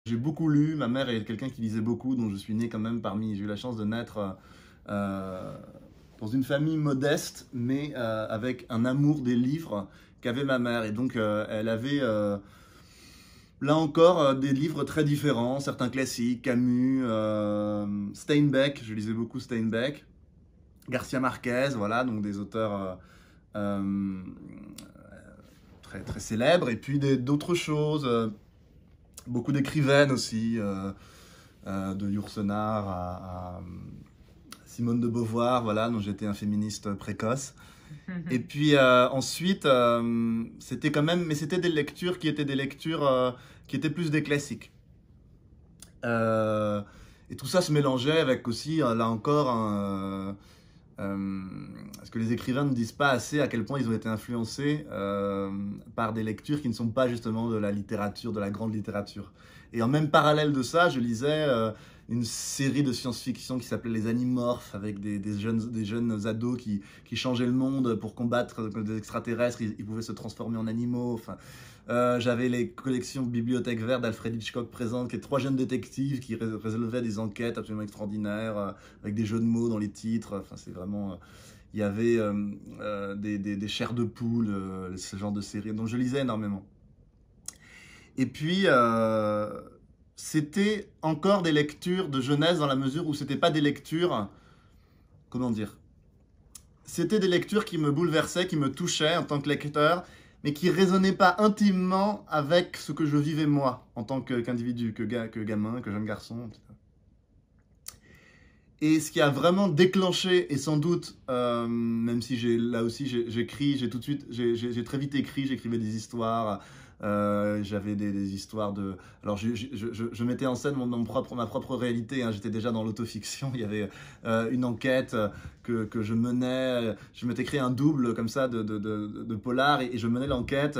J'ai beaucoup lu, ma mère est quelqu'un qui lisait beaucoup, donc je suis né quand même j'ai eu la chance de naître euh, dans une famille modeste, mais avec un amour des livres qu'avait ma mère. Et donc elle avait, là encore, des livres très différents, certains classiques, Camus, Steinbeck, je lisais beaucoup Steinbeck, Garcia Marquez, voilà, donc des auteurs euh, très, très célèbres, et puis d'autres choses, beaucoup d'écrivaines aussi. De Yourcenar à Simone de Beauvoir, voilà, dont j'étais un féministe précoce. Et puis ensuite, c'était quand même, mais c'était des lectures qui étaient des lectures qui étaient plus des classiques. Euh, et tout ça se mélangeait avec aussi, là encore, parce que les écrivains ne disent pas assez à quel point ils ont été influencés par des lectures qui ne sont pas justement de la littérature, de la grande littérature. Et en même parallèle de ça, je lisais une série de science-fiction qui s'appelait Les Animorphes, avec des jeunes ados qui changeaient le monde pour combattre des extraterrestres, ils pouvaient se transformer en animaux. Enfin, j'avais les collections Bibliothèque Verte d'Alfred Hitchcock présentes, qui est trois jeunes détectives qui résolvaient des enquêtes absolument extraordinaires, avec des jeux de mots dans les titres. Enfin, c'est vraiment. Il y avait des chairs de poule, ce genre de série. Donc je lisais énormément. Et puis, c'était encore des lectures de jeunesse dans la mesure où c'était pas des lectures. Comment dire? C'était des lectures qui me bouleversaient, qui me touchaient en tant que lecteur, mais qui résonnaient pas intimement avec ce que je vivais moi, en tant qu'individu, que gamin, que jeune garçon. Et ce qui a vraiment déclenché, et sans doute, même si là aussi j'écris, j'ai tout de suite, j'ai très vite écrit, j'écrivais des histoires, j'avais des histoires de... Alors je mettais en scène ma propre réalité, hein, j'étais déjà dans l'autofiction, il y avait une enquête que je menais, je m'étais créé un double comme ça de polar, et je menais l'enquête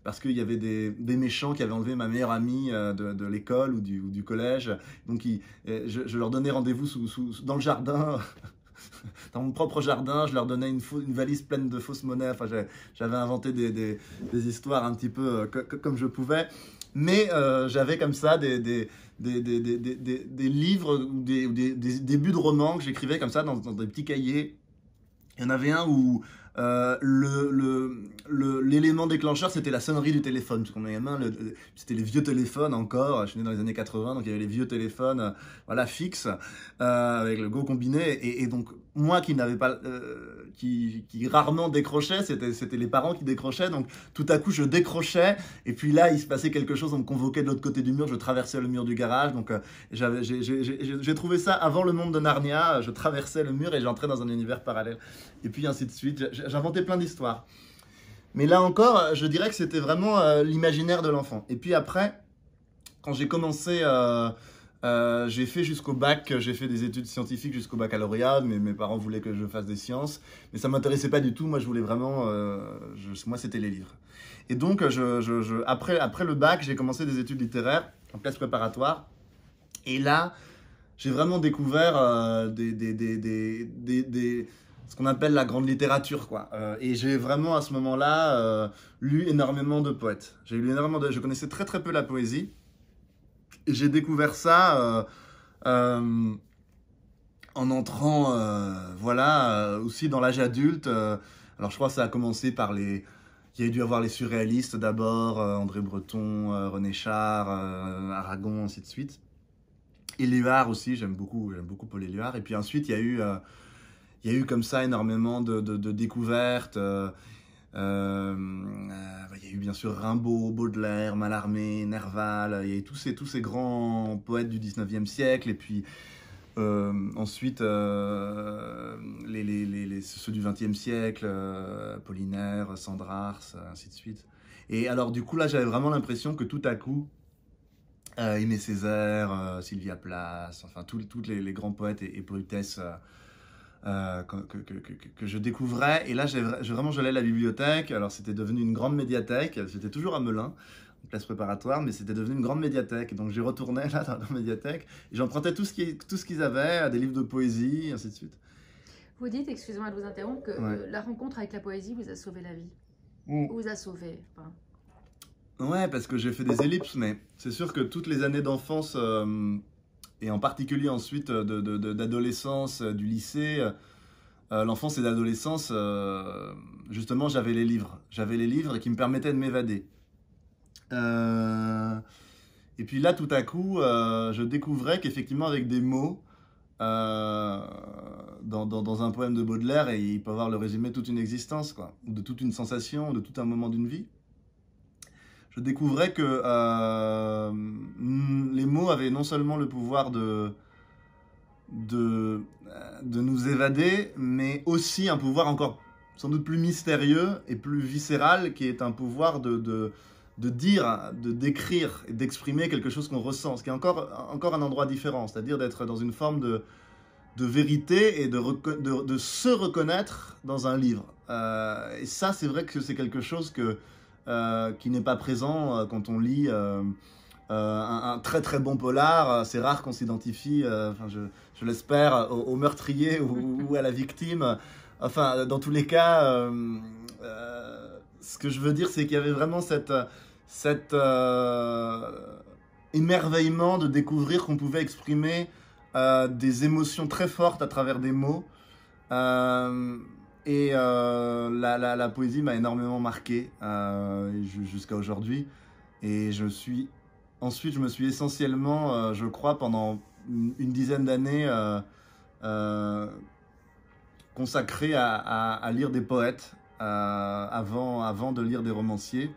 parce qu'il y avait des méchants qui avaient enlevé ma meilleure amie de l'école ou du collège, donc je leur donnais rendez-vous dans le jardin, dans mon propre jardin. Je leur donnais une valise pleine de fausses monnaies. Enfin, j'avais inventé des histoires un petit peu comme je pouvais. Mais j'avais comme ça des livres ou des débuts de romans que j'écrivais comme ça dans des petits cahiers. Il y en avait un où l'élément déclencheur, c'était la sonnerie du téléphone. Parce qu'on avait main, c'était les vieux téléphones encore. Je suis né dans les années 80, donc il y avait les vieux téléphones voilà, fixes, avec le Go combiné. Et donc, moi qui n'avais pas, qui rarement décrochait, c'était les parents qui décrochaient. Donc, tout à coup, je décrochais. Et puis là, il se passait quelque chose. On me convoquait de l'autre côté du mur. Je traversais le mur du garage. Donc, j'ai trouvé ça avant le monde de Narnia. Je traversais le mur et j'entrais dans un univers parallèle. Et puis ainsi de suite. J'inventais plein d'histoires. Mais là encore, je dirais que c'était vraiment l'imaginaire de l'enfant. Et puis après, quand j'ai commencé, j'ai fait jusqu'au bac, j'ai fait des études scientifiques jusqu'au baccalauréat, mais mes parents voulaient que je fasse des sciences. Mais ça ne m'intéressait pas du tout, moi je voulais vraiment, moi c'était les livres. Et donc, après le bac, j'ai commencé des études littéraires en classe préparatoire. Et là, j'ai vraiment découvert ce qu'on appelle la grande littérature, quoi. Et j'ai vraiment, à ce moment-là, lu énormément de poètes. Je connaissais très très peu la poésie. Et j'ai découvert ça en entrant, voilà, aussi dans l'âge adulte. Alors je crois que ça a commencé par il y a dû avoir les surréalistes d'abord, André Breton, René Char, Aragon, ainsi de suite. Éluard aussi, j'aime beaucoup Paul Éluard. Et puis ensuite, il y a eu comme ça énormément de découvertes. Il y a eu bien sûr Rimbaud, Baudelaire, Mallarmé, Nerval. Il y a eu tous ces grands poètes du 19e siècle. Et puis ensuite, ceux du 20e siècle, Apollinaire, Sandrars, ainsi de suite. Et alors, du coup, là, j'avais vraiment l'impression que tout à coup, Aimé Césaire, Sylvia Plath, enfin tous les grands poètes et poétesses que je découvrais. Et là, vraiment, j'allais à la bibliothèque. Alors, c'était devenu une grande médiathèque. J'étais toujours à Melun, en classe préparatoire, mais c'était devenu une grande médiathèque. Donc, j'y retournais là dans la médiathèque et j'empruntais tout ce qu'ils avaient, des livres de poésie, ainsi de suite. Vous dites, excusez-moi de vous interrompre, que Ouais. la rencontre avec la poésie vous a sauvé la vie. Mm. Vous a sauvé. Enfin, Ouais, parce que j'ai fait des ellipses, mais c'est sûr que toutes les années d'enfance, et en particulier ensuite d'adolescence, du lycée, l'enfance et l'adolescence, justement, j'avais les livres. J'avais les livres qui me permettaient de m'évader. Euh, et puis là, tout à coup, je découvrais qu'effectivement, avec des mots, euh, dans un poème de Baudelaire, et il peut avoir le résumé de toute une existence, quoi, de toute une sensation, de tout un moment d'une vie. Je découvrais que les mots avaient non seulement le pouvoir de nous évader, mais aussi un pouvoir encore sans doute plus mystérieux et plus viscéral, qui est un pouvoir de dire, de décrire et d'exprimer quelque chose qu'on ressent, ce qui est encore un endroit différent, c'est-à-dire d'être dans une forme de vérité et de se reconnaître dans un livre. Et ça, c'est vrai que c'est quelque chose qui n'est pas présent quand on lit un très très bon polar. C'est rare qu'on s'identifie, enfin, je l'espère, au meurtrier ou à la victime. Enfin, dans tous les cas, ce que je veux dire, c'est qu'il y avait vraiment cet émerveillement de découvrir qu'on pouvait exprimer des émotions très fortes à travers des mots. La poésie m'a énormément marqué jusqu'à aujourd'hui. Et ensuite, je me suis essentiellement, je crois, pendant une dizaine d'années, consacré à lire des poètes avant de lire des romanciers.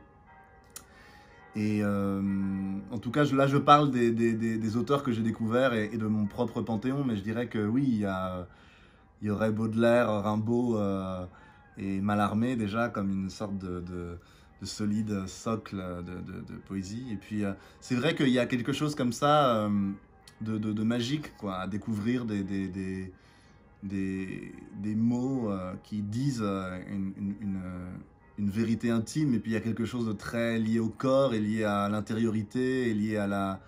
Et en tout cas, là, je parle des auteurs que j'ai découverts et de mon propre panthéon, mais je dirais que oui, il y aurait Baudelaire, Rimbaud et Mallarmé déjà comme une sorte de solide socle de poésie. Et puis c'est vrai qu'il y a quelque chose comme ça de magique, quoi, à découvrir des mots qui disent une vérité intime, et puis il y a quelque chose de très lié au corps et lié à l'intériorité et lié à la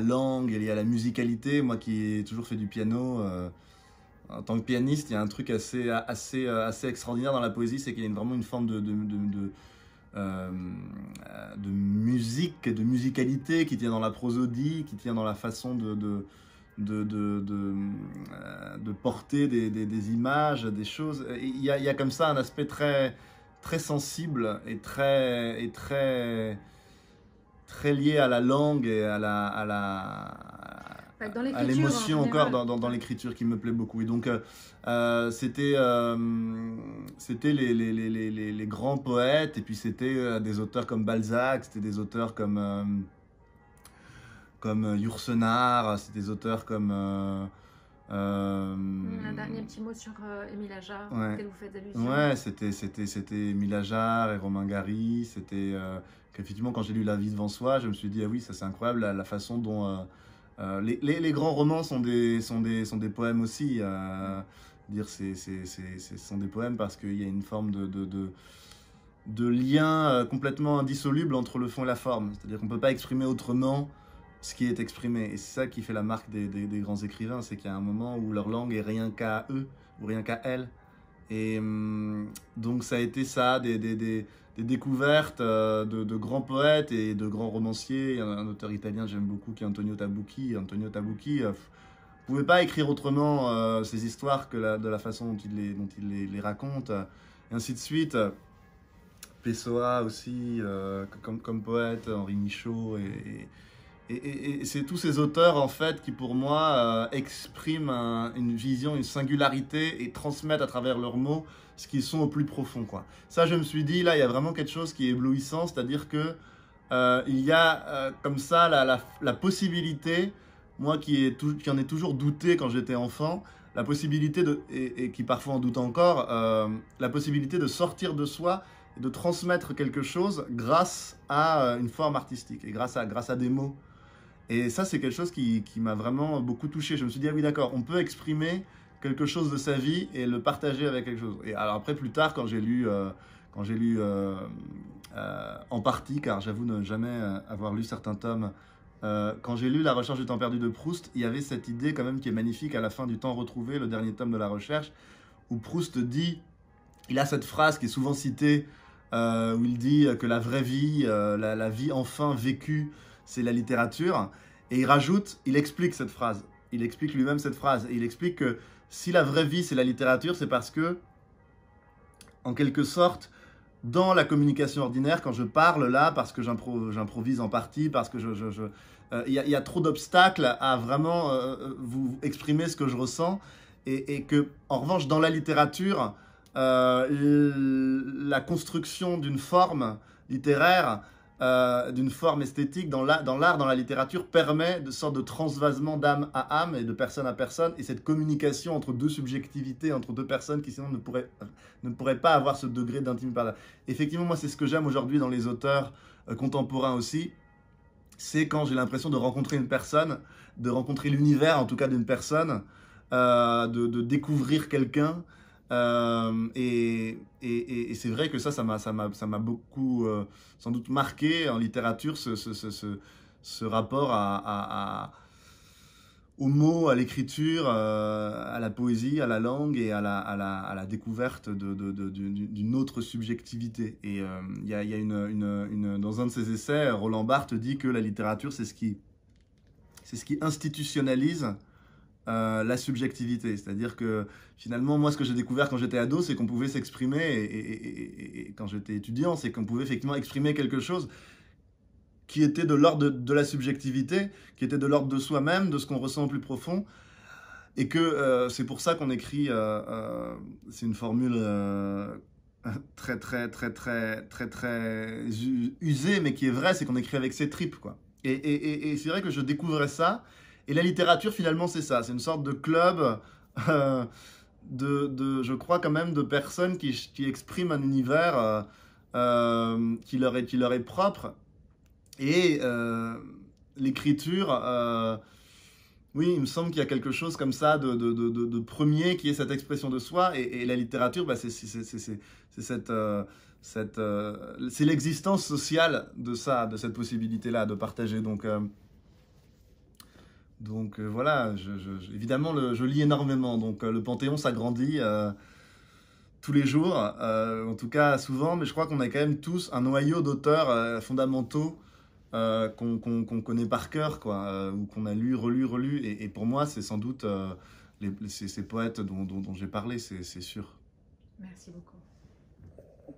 langue et lié à la musicalité. Moi qui ai toujours fait du piano, en tant que pianiste, il y a un truc assez extraordinaire dans la poésie, c'est qu'il y a vraiment une forme de musique et de musicalité qui tient dans la prosodie, qui tient dans la façon de porter des images, des choses. Il y a comme ça un aspect très, très sensible et très lié à la langue et à l'émotion encore dans l'écriture qui me plaît beaucoup. Et donc c'était les grands poètes, et puis c'était des auteurs comme Balzac, c'était des auteurs comme Yourcenar, c'était des auteurs comme un dernier petit mot sur Émile Ajar, ouais. auquel vous faites allusion. Ouais, c'était Émile Ajar et Romain Gary. C'était qu'effectivement, quand j'ai lu La vie devant soi, je me suis dit, ah oui, ça c'est incroyable, la façon dont les grands romans sont des poèmes aussi. Dire ce sont des poèmes parce qu'il y a une forme de lien complètement indissoluble entre le fond et la forme. C'est-à-dire qu'on ne peut pas exprimer autrement ce qui est exprimé. Et c'est ça qui fait la marque des grands écrivains, c'est qu'il y a un moment où leur langue est rien qu'à eux, ou rien qu'à elles. Et donc ça a été ça, des découvertes de grands poètes et de grands romanciers. Il y a un auteur italien que j'aime beaucoup qui est Antonio Tabucchi. Antonio Tabucchi ne pouvait pas écrire autrement ses histoires que de la façon dont il les raconte. Et ainsi de suite. Pessoa aussi, comme poète, Henri Michaud. Et c'est tous ces auteurs, en fait, qui, pour moi, expriment une vision, une singularité et transmettent à travers leurs mots ce qu'ils sont au plus profond, quoi. Ça, je me suis dit, là, il y a vraiment quelque chose qui est éblouissant, c'est-à-dire que il y a comme ça la possibilité, moi qui en ai toujours douté quand j'étais enfant, la possibilité et qui parfois en doute encore, la possibilité de sortir de soi et de transmettre quelque chose grâce à une forme artistique et grâce à des mots. Et ça, c'est quelque chose qui m'a vraiment beaucoup touché. Je me suis dit, ah oui, d'accord, on peut exprimer quelque chose de sa vie et le partager avec quelque chose. Et alors après, plus tard, quand j'ai lu en partie, car j'avoue ne jamais avoir lu certains tomes, quand j'ai lu La Recherche du temps perdu de Proust, il y avait cette idée quand même qui est magnifique à la fin du Temps retrouvé, le dernier tome de La Recherche, où Proust dit, il a cette phrase qui est souvent citée où il dit que la vraie vie, la vie enfin vécue, c'est la littérature. Et il rajoute, il explique cette phrase. Il explique lui-même cette phrase. Et il explique que si la vraie vie, c'est la littérature, c'est parce que, en quelque sorte, dans la communication ordinaire, quand je parle là, parce que j'improvise en partie, parce que il y a trop d'obstacles à vraiment vous exprimer ce que je ressens, et que, en revanche, dans la littérature, la construction d'une forme littéraire, d'une forme esthétique dans l'art, dans la littérature, permet de sorte de transvasement d'âme à âme et de personne à personne, et cette communication entre deux subjectivités, entre deux personnes qui sinon ne pourraient pas avoir ce degré d'intime partage. Effectivement, moi, c'est ce que j'aime aujourd'hui dans les auteurs contemporains aussi, c'est quand j'ai l'impression de rencontrer une personne, de rencontrer l'univers, en tout cas d'une personne, de découvrir quelqu'un. Et c'est vrai que ça m'a beaucoup, sans doute, marqué en littérature, ce rapport aux mots, à l'écriture, à la poésie, à la langue et à la découverte d'une autre subjectivité. Et il y a dans un de ses essais, Roland Barthes dit que la littérature, c'est ce qui institutionnalise la subjectivité. C'est-à-dire que finalement, moi, ce que j'ai découvert quand j'étais ado, c'est qu'on pouvait s'exprimer, et quand j'étais étudiant, c'est qu'on pouvait effectivement exprimer quelque chose qui était de l'ordre de la subjectivité, qui était de l'ordre de soi-même, de ce qu'on ressent au plus profond, et que c'est pour ça qu'on écrit, c'est une formule très usée, mais qui est vraie, c'est qu'on écrit avec ses tripes, quoi. Et c'est vrai que je découvrais ça, et la littérature, finalement, c'est ça, c'est une sorte de club je crois quand même, de personnes qui expriment un univers qui leur est propre. Et l'écriture, oui, il me semble qu'il y a quelque chose comme ça de premier qui est cette expression de soi. Et la littérature, bah, c'est l'existence sociale de ça, de cette possibilité-là de partager. Donc voilà, évidemment, je lis énormément. Donc le Panthéon s'agrandit tous les jours, en tout cas souvent, mais je crois qu'on a quand même tous un noyau d'auteurs fondamentaux qu'on connaît par cœur, quoi, ou qu'on a lu, relu. Et pour moi, c'est sans doute ces poètes dont j'ai parlé, c'est sûr. Merci beaucoup.